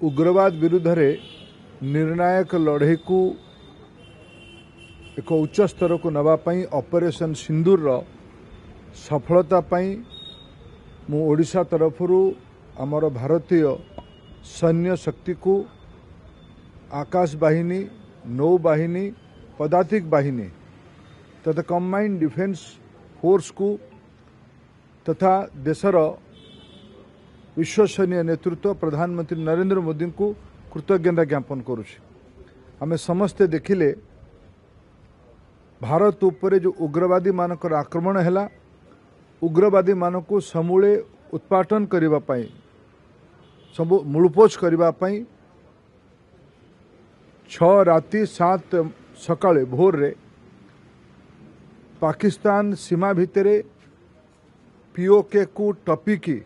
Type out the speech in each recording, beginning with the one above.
उग्रवाद विरुद्ध रे निर्णायक लड़े को एक उच्च स्तर को नवापाई ऑपरेशन सिंदूर सफलता पाई मु ओडिशा तरफरु आमर भारतीय सैन्य शक्ति को आकाश बाहिनी नौबाहिनी पदातिक बाहिनी तथा कंबाइंड डिफेंस फोर्स को तथा देशर विश्वसनीय नेतृत्व प्रधानमंत्री नरेंद्र मोदी को कृतज्ञता ज्ञापन करुछि। आमे समस्ते देखिले भारत उपरे जो उग्रवादी मानकर आक्रमण हैला उग्रवादी मानक समूले उत्पाटन करिबा पई सब मूलपोच करिबा पई 6 राति 7 सकाळे भोर रे पाकिस्तान सीमा भितरे पीओके को टपिकी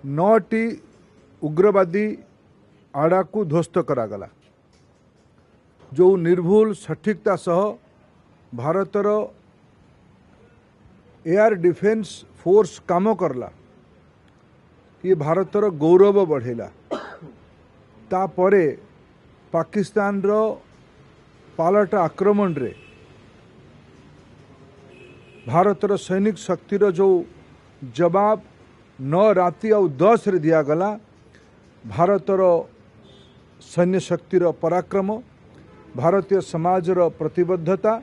9टी उग्रवादी आड़ा को ध्वस्त करागला। जो निर्भुल सठिकता सह भारतर एयर डिफेंस फोर्स काम करला ये भारतर गौरव बढ़ेला। तापरे पाकिस्तान रो पालट आक्रमण रे भारतर सैनिक शक्तिर जो जवाब 9 राति और 10 रे दिया गला। भारतर सैन्य शक्तिर पराक्रम भारतीय समाजर प्रतिबद्धता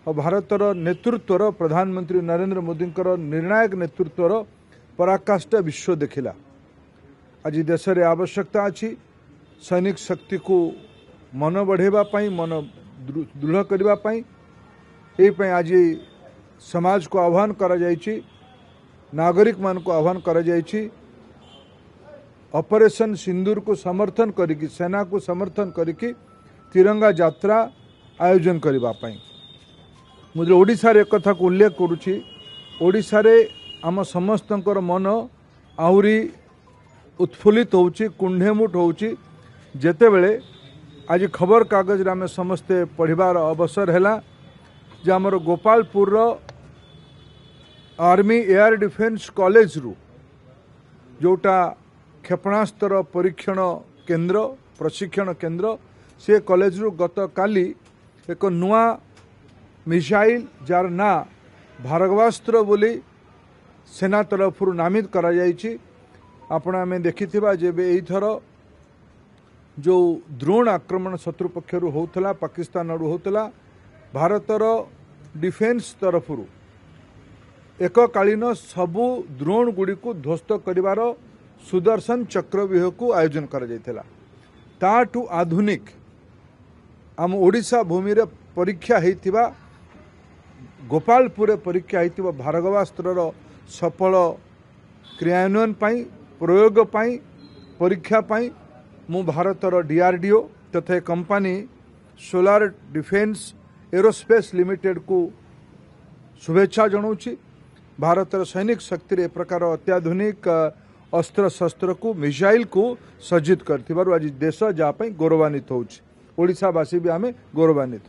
और भारतर नेतृत्वर प्रधानमंत्री नरेंद्र मोदी निर्णायक नेतृत्वर पराकाष्ठा विश्व देखिला। आज देश में आवश्यकता अच्छी सैनिक शक्ति को मन बढ़ेबा पाई मन दृढ़ करबा पाई एई आज समाज को आह्वान करा जायछि नागरिक मान को आह्वान करा जायछि ऑपरेशन सिंदूर को समर्थन करिकी सेना को समर्थन करिकी तिरंगा यात्रा आयोजन करबा पाई। मुझे ओडिशा रे कथा को उल्लेख करुछि। ओडिशा रे आम समस्तंकर मन आहुरी उत्फुल्लित होउछि कुंढेमुठ होउछि जेतेबेले आज खबर कागज रे आम समस्ते पढ़िबार अवसर हैला जे हमर Gopalpur army air defence college रु जोटा क्षेपणास्त्र परीक्षण केंद्र प्रशिक्षण केंद्र से कॉलेज रु गत काली एक नुआ मिसाइल जार ना भार्गवास्त्र बोली सेना तरफ नामित करा जायछि। आपण आमे देखिथिबा जेबे एई थर जो ड्रोन आक्रमण शत्रु पक्षरु होउतला पाकिस्तान आडू होउतला भारतर डिफेंस तरफ एककालीन सबु ड्रोन गुड़ी को ध्वस्त करिवार सुदर्शन चक्रव्यूह को आयोजन करा जायतिला। ताठू आधुनिक आम ओडिशा भूमि रे परीक्षा हेतिबा गोपालपुर परीक्षा हेतिबा भार्गवास्त्र सफल क्रियान्वयन पाई प्रयोग पाई परीक्षा पाई मु भारतर डीआरडीओ तथा company solar defence aerospace limited को शुभेच्छा जनाऊँगी। भारतर सैनिक शक्ति रे प्रकार अत्याधुनिक अस्त्र शस्त्र को मिसाइल को सज्जित करथिबारु आज देश जा पई गौरवान्वित होउछि। ओडिशावासी भी आमे गौरवान्वित।